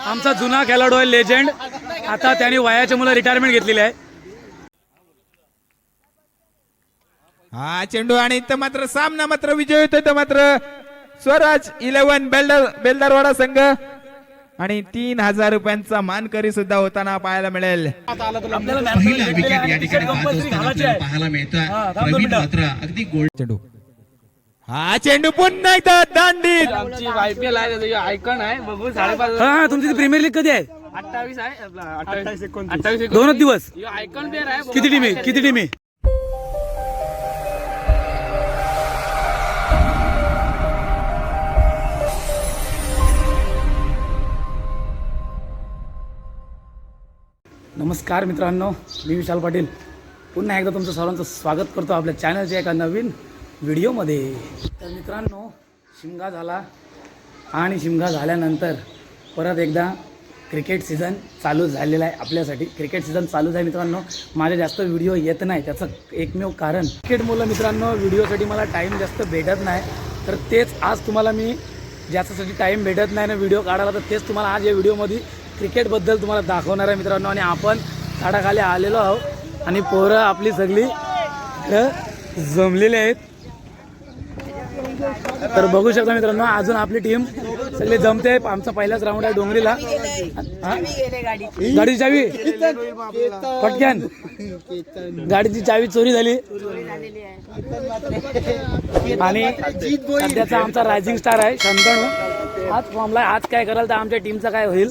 आमचा जुना खेळाडू आहे, लेजेंड. आता त्यांनी वयाच्या मुलं रिटायरमेंट घेतलेली आहे. हा चेंडू आणि इथं मात्र सामना मात्र विजय होतोय. तर मात्र स्वराज 11 बेलदारवाडा संघ आणि 3000 रुपयांचा मानकरी सुद्धा होताना पाहायला मिळेल. पहिला विकेट या ठिकाणी पाहायला मिळतोय. प्रवीण मात्र अगदी गोल्ड चेंडू हा चेंडू पुन्हा एकदा दांडीत. आमची IPL आहे, आयकॉन आहे, बघू 5:30. हा, तुमची प्रीमियर लीग कधी आहे? 28 आहे, 28 2 दिवस. आयकॉन प्लेअर आहे. किती टीम आहे? किती टीम आहे? नमस्कार मित्रांनो, मी विशाल पाटील पुन्हा एकदा तुमचं सर्वांचं स्वागत करतो आपल्या चॅनलच्या एका नवीन व्हिडिओमध्ये. तर मित्रांनो, शिमगा झाला आणि शिमगा झाल्यानंतर परत एकदा क्रिकेट सीझन चालू झालेला आहे. आपल्यासाठी क्रिकेट सीझन चालू आहे मित्रांनो. माझे जास्त व्हिडिओ येत नाही, त्याचं एकमेव कारण क्रिकेटमुळे मित्रांनो व्हिडिओसाठी मला टाईम जास्त भेटत नाही. तर तेच आज तुम्हाला मी ज्याच्यासाठी टाईम भेटत नाही ना व्हिडिओ काढायला, तर तेच तुम्हाला आज या व्हिडिओमध्ये क्रिकेटबद्दल तुम्हाला दाखवणार आहे मित्रांनो. आणि आपण झाडाखाली आलेलो आहोत आणि पोरं आपली सगळी जमलेली आहेत. तर बघू शकता मित्रांनो, अजून आपली टीम सगळी जमते. आमचा पहिलाच राऊंड आहे डोंगरीला. गाडीची चावी पटक्यान, गाडीची चावी चोरी झाली. आणि सध्याचा आमचा रायझिंग स्टार आहे शंतनू. आज फॉर्मला आज काय कराल तर आमच्या टीमचं काय होईल.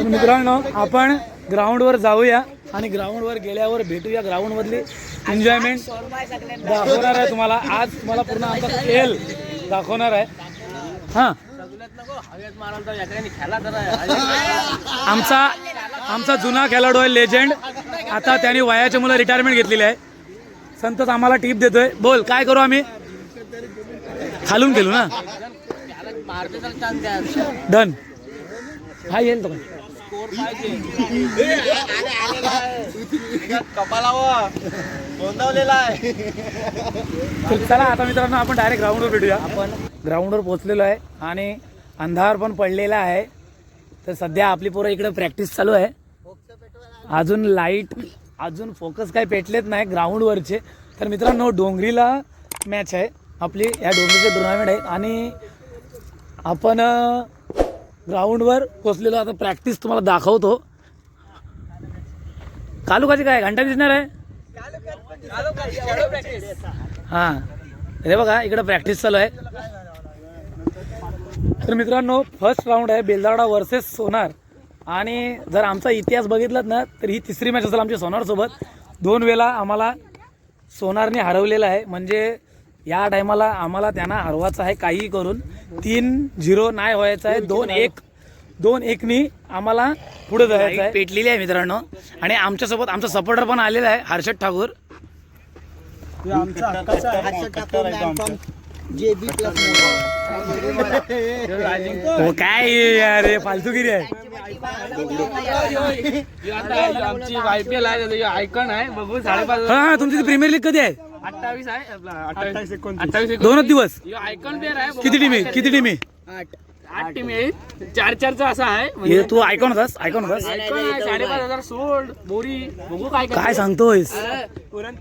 मित्रांनो, आपण ग्राउंडवर जाऊया आणि ग्राउंडवर गेल्यावर भेटूया. ग्राउंडमधली एन्जॉयमेंट दाखवणार आहे तुम्हाला. आज तुम्हाला पूर्ण आमचा खेळ दाखवणार आहे. हां, आमचा जुना खेळाडू आहे, लेजेंड. आता त्यांनी वयाच्या मुलं रिटायरमेंट घेतलेली आहे. संतोष आम्हाला टिप देतोय. बोल, काय करू आम्ही? खालून खेळू ना. डन. हा येईल तो चला आता मित्रांनो, आपण डायरेक्ट ग्राउंडवर भेटूया. आपण ग्राउंडवर पोहोचलेलो आहे आणि अंधार पण पडलेला आहे. तर सध्या आपली पोरं इकडे प्रॅक्टिस चालू आहे. अजून लाईट, अजून फोकस काही पेटलेत नाही ग्राउंडवरचे. तर मित्रांनो, डोंगरीला मॅच आहे आपली. या डोंगरीचे टुर्नामेंट आहे आणि आपण ग्राउंडवर पोचलेलो. आता प्रॅक्टिस तुम्हाला दाखवतो. कालुकाची काय घंटा दिसणार आहे. हां, हे बघा इकडं प्रॅक्टिस चालू आहे. तर मित्रांनो, फर्स्ट राऊंड आहे बेलदारवाडा वर्सेस सोनार. आणि जर आमचा इतिहास बघितलात ना तर ही तिसरी मॅच असेल आमच्या सोनारसोबत. 2 वेळा आम्हाला सोनारने हरवलेलं आहे. म्हणजे या टायमाला आम्हाला त्यांना हरवायचं आहे काहीही करून. 3-0 नाही व्हायचं आहे. 2-1नी आम्हाला पुढे जायचं आहे. पेटलेली आहे मित्रांनो. आणि आमच्यासोबत आमचा सपोर्टर पण आलेला आहे, हर्षद ठाकूर. हो काय अरे फालतूगिरी आहे. आमची IPL आहे, आयकॉन आहे, बघू 5:30. हा, तुमची प्रीमियर लीग कधी आहे? 28 आहे, 28 2 दिवस. आयकॉन प्लेअर आहे. किती टीम आहे? किती टीम आहे? 8 टीम आहे. 4-4चा असा आहे. हे तू ऐकून होतास? आयकॉन आहे. 5,500 सोल्ड बोरी. बघू काय सांगतोयस.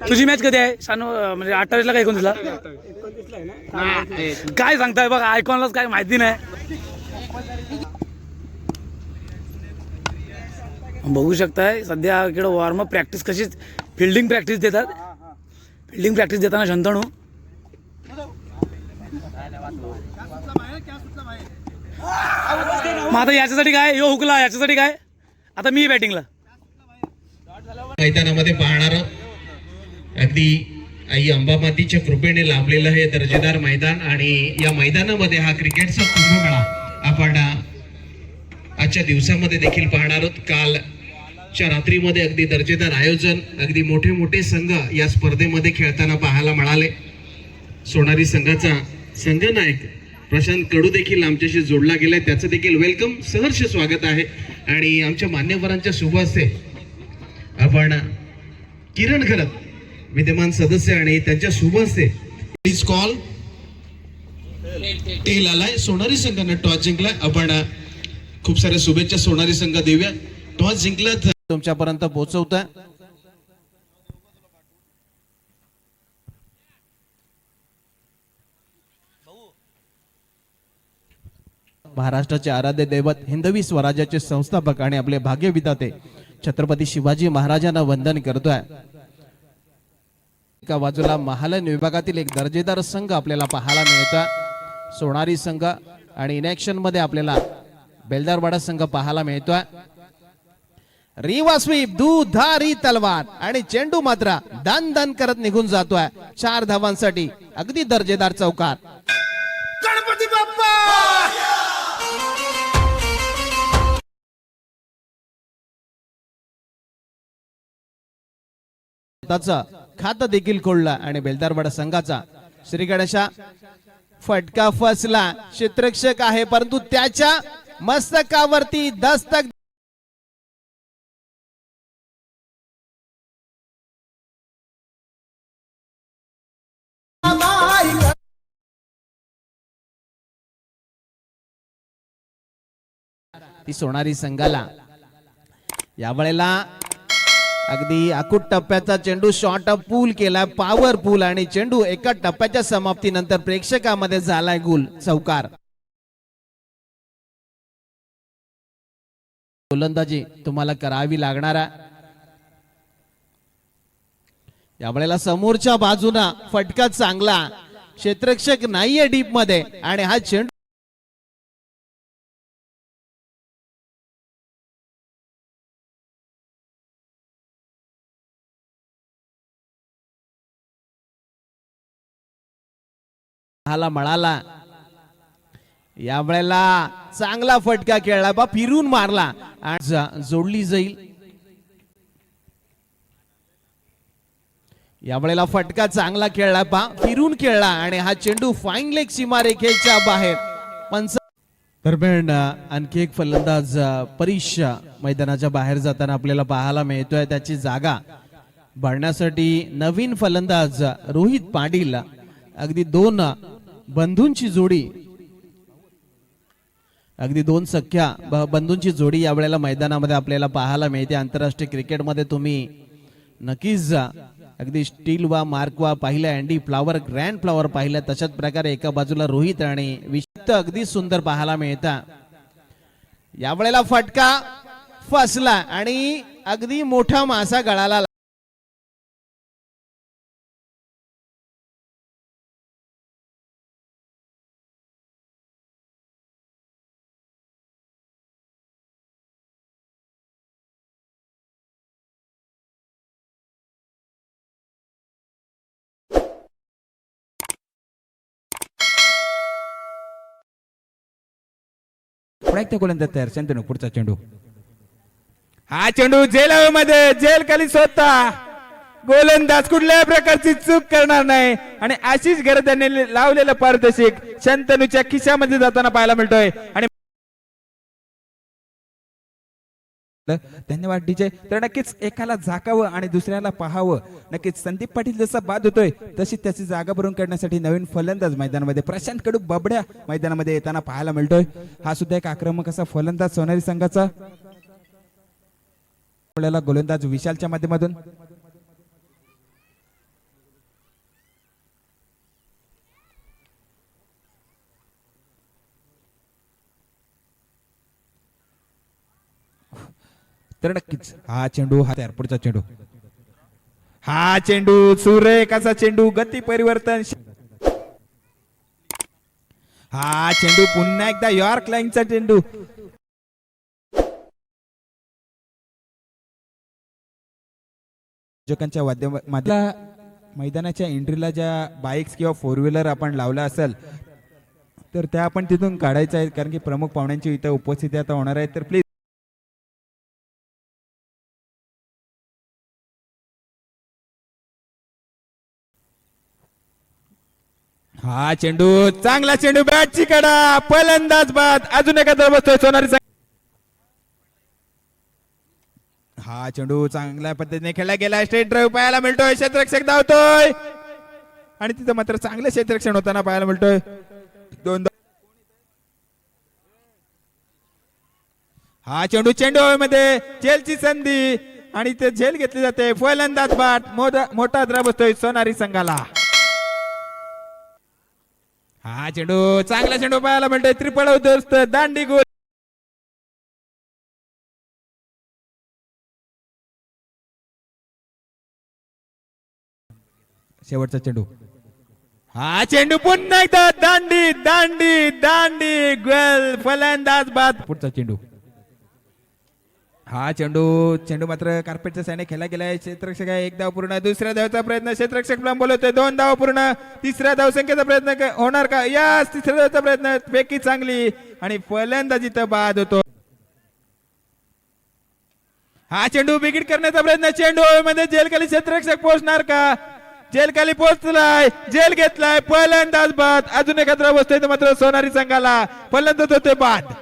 तुझी मॅच कधी आहे? म्हणजे 28ला का 29ला? काय सांगताय बघा, आयकॉनलाच काय माहिती नाही. बघू शकताय सध्या इकडे वॉर्मअप प्रॅक्टिस कशी फिल्डिंग प्रॅक्टिस देतात. फिल्डिंग प्रॅक्टिस देताना शंतनू. मग आता याच्यासाठी काय यो हुकला, याच्यासाठी काय आता मी बॅटिंगला. मैदानामध्ये पाहणार अगदी आई अंबामातीच्या कृपेने लाभलेलं हे दर्जेदार मैदान. आणि या मैदानामध्ये हा क्रिकेटचा कुंभमेळा आपण आजच्या दिवसामध्ये देखील पाहणार आहोत. कालच्या रात्रीमध्ये अगदी दर्जेदार आयोजन, अगदी मोठे मोठे संघ या स्पर्धेमध्ये खेळताना पाहायला मिळाले. सोनारी संघाचा संघनायक प्रशांत कडू देखील आमच्याशी जोडला गेलाय, त्याचं देखील वेलकम, सहर्ष स्वागत आहे. आणि आमच्या मान्यवरांच्या शुभ हस्ते आपण किरण खरत विद्यमान सदस्य आणि त्यांच्या शुभ हस्ते प्लीज कॉल टेल आलाय. सोनारी संघाने टॉस जिंकलाय. आपण खूप साऱ्या शुभेच्छा सोनारी संघ देऊया. टॉस जिंकला तुमच्यापर्यंत पोहोचवतोय. महाराष्ट्राचे आराध्य दैवत हिंदवी स्वराज्याचे संस्थापक आणि आपले भाग्य विधाते छत्रपती शिवाजी महाराजांना वंदन करतोय. एका बाजूला महालन विभागातील एक दर्जेदार संघ आपल्याला पाहायला मिळतोय, सोनारी संघ, आणि इनॅक्शन मध्ये आपल्याला बेलदारवाडा संघ पाहायला मिळतोय. रिवा स्वीप, दुधारी तलवार, आणि चेंडू मात्र दान दान करत निघून जातोय 4 धावांसाठी. अगदी दर्जेदार चौकार. गणपती बाप्पा त्याचा खातं देखील खोलला आणि बेलदारवाडा संघाचा श्री गणेशा फटका फसला. क्षेत्ररक्षक आहे परंतु त्याच्या मस्तकावरती दस्तक. ती सोनारी संघाला यावेळेला अगदी अकूट टप्प्याचा चेंडू शॉर्ट अप पूल केला, पॉवर पूल, आणि चेंडू एका टप्प्याच्या समाप्तीनंतर प्रेक्षकामध्ये झालाय गुल, चौकार. गोलंदाजी तुम्हाला करावी लागणार आहे. यावेळेला समोरच्या बाजूला फटका चांगला, क्षेत्ररक्षक नाहीये डीप मध्ये, आणि हा चेंडू मिळाला. यावेळेला चांगला फटका खेळला, बा फिरून मारला आणि जोडली जाईल. यावेळेला फटका चांगला खेळला, बा फिरून खेळला, आणि हा चेंडू फाईन लेग सीमारेषेच्या बाहेर. दरम्यान आणखी एक फलंदाज परीश मैदानाच्या बाहेर जाताना आपल्याला पाहायला मिळतोय. त्याची जागा भरण्यासाठी नवीन फलंदाज रोहित पाटील, अगदी 2 बंधूंची जोडी, अगदी 2 सख्या बंधूंची जोडी यावेळेला मैदानामध्ये आपल्याला पाहायला मिळते. आंतरराष्ट्रीय क्रिकेटमध्ये तुम्ही नक्कीच अगदी स्टील वा मार्क वा पाहिलं, अँडी फ्लावर, ग्रँड फ्लावर पाहिलं. तशाच प्रकारे एका बाजूला रोहित आणि विशिष्ट अगदी सुंदर पाहायला मिळतात. यावेळेला फटका फसला आणि अगदी मोठा मासा गळाला. पुन्हा गोलंदाज तयार. शंतनू पुढचा चेंडू. हा चेंडू जेल मध्ये, जेल खाली स्वतः. गोलंदाज कुठल्याही प्रकारची चूक करणार नाही आणि आशिष गरज यांनी लावलेलं पारदर्शक शंतनूच्या खिशामध्ये जाताना पाहायला मिळतोय. आणि धन्यवाद डीजे. तर नक्कीच एकाला झाकावं आणि दुसऱ्याला पाहावं. नक्कीच संदीप पाटील जसा बाद होतोय तशी त्याची जागा भरून काढण्यासाठी नवीन फलंदाज मैदानामध्ये प्रशांत कडू बबड्या मैदानामध्ये येताना पाहायला मिळतोय. हा सुद्धा एक आक्रमक असा फलंदाज सोनारी संघाचा. गोलंदाज विशालच्या माध्यमातून. तर नक्कीच हा चेंडू, हा तयार. पुढचा चेंडू. हा चेंडू सुरेख असा चेंडू, गती परिवर्तन. हा चेंडू पुन्हा एकदा यॉर्क लाईनचा चेंडू. मैदानाच्या एंट्रीला ज्या बाईक्स किंवा 4 व्हीलर आपण लावला असेल तर त्या आपण तिथून काढायचं आहे, कारण की प्रमुख पाहुण्यांची इथं उपस्थिती आता होणार आहे. तर प्लीज हा चेंडू चांगला चेंडू, बॅटची कडा, फलंदाज बाद. अजून एखादा बसतोय सोनारी. हा चेंडू चांगल्या पद्धतीने खेळला गेला, स्ट्रेट ड्राईव्ह पाहायला मिळतोय, क्षेत्ररक्षक धावतोय आणि तिथं मात्र चांगलं क्षेत्ररक्षण होताना पाहायला मिळतोय. दोन हा चेंडू मध्ये झेलची संधी आणि ते झेल घेतली जाते. फलंदाज बाट मोठा धरा बसतोय सोनारी संघाला. हा चेंडू चांगला चेंडू पाहायला मिळतोय, त्रिफळ उद्ध्वस्त दांडी गोल. शेवटचा चेंडू, हा चेंडू पुन्हा एकदा दांडी दांडी दांडी गोल, फलंदाज बाद. पुढचा चेंडू, हा चेंडू मात्र कार्पेटच्या साईडने खेळला गेलाय. क्षेत्ररक्षक आहे, एक धाव पूर्ण. दुसऱ्या धावचा प्रयत्न, क्षेत्ररक्षक लांब बोलवतोय, 2 धाव पूर्ण. तिसऱ्या धावसंख्येचा प्रयत्न होणार का? यस, तिसऱ्या धावचा प्रयत्न, पैकी चांगली आणि फलंदाजी तर बाद होतो. हा चेंडू बिगिट करण्याचा प्रयत्न, चेंडू मध्ये जेलखाली क्षेत्ररक्षक पोहोचणार का? जेलखाली पोहोचलाय, जेल घेतलाय, फलंदाज बाद. अजून एक धाव बसतोय मात्र सोनारी संघाला, फलंदाज होते बाद.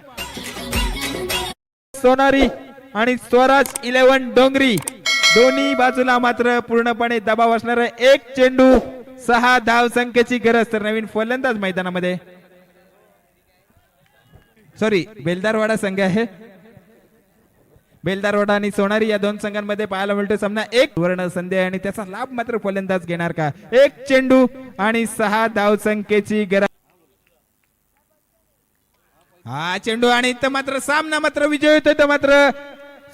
सोनारी आणि स्वराज 11 डोंगरी दोन्ही बाजूला मात्र पूर्णपणे दबाव असणार आहे. एक चेंडू 6 धाव संख्येची गरज. तर नवीन फलंदाज मैदानामध्ये, सॉरी बेलदारवाडा संघ आहे. बेलदारवाडा आणि सोनारी या दोन संघांमध्ये पाहायला मिळतो सामना. एक वर्ण संधी आणि त्याचा लाभ मात्र फलंदाज घेणार का? एक चेंडू आणि 6 धाव संख्येची गरज. हा चेंडू आणि इथं मात्र सामना मात्र विजय होतोय. तर मात्र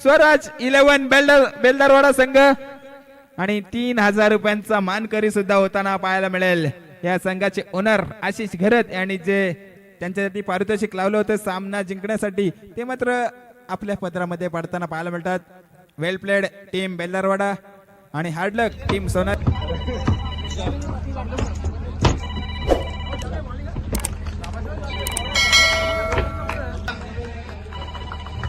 स्वराज 11 बेलदारवाडा संघ आणि 3000 रुपयांचा मानकरी सुद्धा होताना पाहायला मिळेल. या संघाचे ओनर आशिष घरत आणि जे त्यांच्यासाठी पारितोषिक लावलं होतं सामना जिंकण्यासाठी, ते मात्र आपल्या पदरामध्ये पडताना पाहायला मिळतात. वेल प्लेड टीम बेलदारवाडा आणि हार्ड लक टीम सोनारी.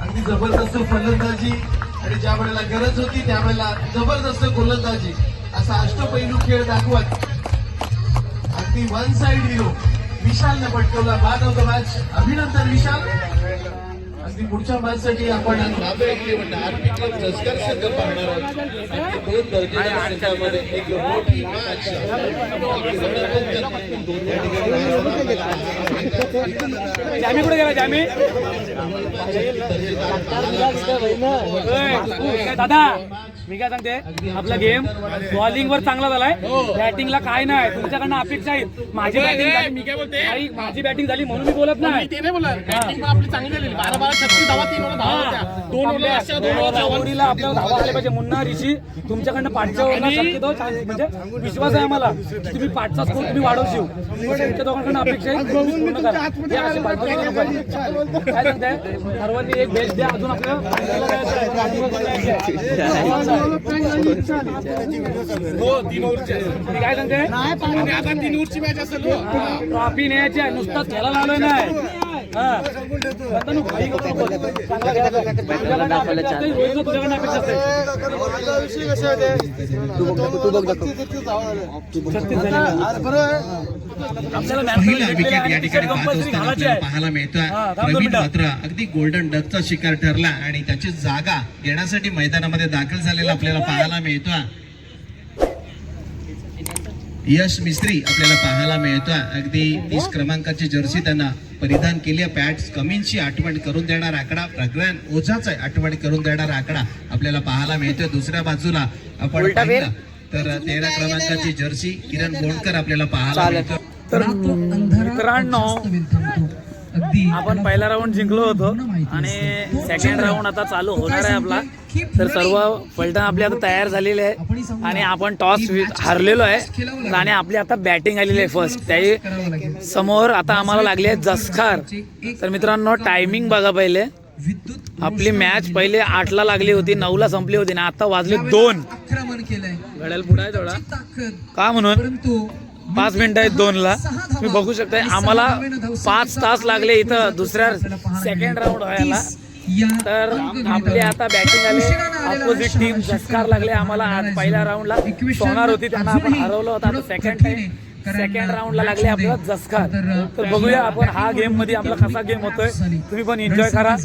अगदी जबरदस्त फलंदाजी आणि ज्या वेळेला गरज होती त्यावेळेला जबरदस्त गोलंदाजी असा अष्टपैलू खेळ दाखवत अगदी वन साइड हिरो विशालने पटकवला बाद ऑफ द मॅच. अभिनंदन विशाल. अगदी पुढच्या मॅच साठी आपण जसकर संघ पाहणार आहोत. दोन दर्जेदार संघामध्ये एक मोठी मॅच जामी कुठे गेला? जामी दादा मी काय सांगते, आपला गेम बॉलिंग वर चांगला झालाय, बॅटिंगला काय नाही. तुमच्याकडनं अपेक्षा आहे. माझी बॅटिंग झाली, मी काय बोलते, माझी बॅटिंग झाली म्हणून मी बोलत नाही. आपली चांगली झाली. 12-36 धावा, 3 ओव्हर धावा होत्या. 2 ओव्हरला आपल्याला धावा आले पाहिजे. मुन्ना ऋषी तुमच्याकडनं 5च्या ओव्हरला शक्यतो म्हणजे विश्वास आहे आम्हाला की तुम्ही 5चा स्कोर तुम्ही वाढवशील. तुमच्या दोघांकडनं अपेक्षा आहे, पूर्ण करा. काय सांगताय, सर्वांनी एक बेस्ट द्या. अजून आपल्याला काय सांगते, आता 3 ओव्हरची मॅच असेल. ट्रॉफी न्यायची आहे, नुसताच खेळायला आलोय नाही. पहिला विकेट या ठिकाणी बाद असताना आपल्याला पाहायला मिळतोय. प्रवीण मात्र अगदी गोल्डन डकचा शिकार ठरला आणि त्याची जागा घेण्यासाठी मैदानामध्ये दाखल झालेला आपल्याला पाहायला मिळतोय. यश मिस्त्री आपल्याला पाहायला मिळतोय. अगदी 30 क्रमांकाची जर्सी त्यांना परिधान केली आहे. पॅट्स कमींची आठवण करून देणार आकडा, प्रज्ञान ओझाचा आठवण करून देणार आकडा आपल्याला पाहायला मिळतोय. दुसऱ्या बाजूला आपण पाहिलं तर 13 क्रमांकाची जर्सी किरण बोंडकर आपल्याला पाहायला मिळतोय. तर मित्रांनो, आपण पहिला राऊंड जिंकलो होतो आणि सेकंड राऊंड आता चालू होणार आहे आपला. तर सर्व फलटण आपली आता तयार झालेली आहे आणि आपण टॉस हारलेलो आहे आणि आपली आता बॅटिंग आलेली आहे फर्स्ट. त्याही समोर आता आम्हाला लागली आहे जसखार. तर मित्रांनो, टायमिंग बघा पहिले. आपली मॅच पहिले 8ला लागली होती, 9ला संपली होती ना, आता वाजले 2. घड्याळ पुढे आहे थोडा का म्हणून 5 मिनिटं आहेत 2ला. तुम्ही बघू शकता आम्हाला 5 तास लागले इथं दुसऱ्या सेकंड राऊंड व्हायला. तर आपली आता बॅटिंग आली. अपोजिट टीम जसकार लागले आम्हाला. आज पहिल्या राऊंडला सोनार होती, त्यांना आपण हरवलं होतं. आता सेकंड राऊंडला लागले आपल्याला जसकार. तर बघूया आपण हा गेम मध्ये आपला कसा गेम होतोय. तुम्ही पण एन्जॉय करा.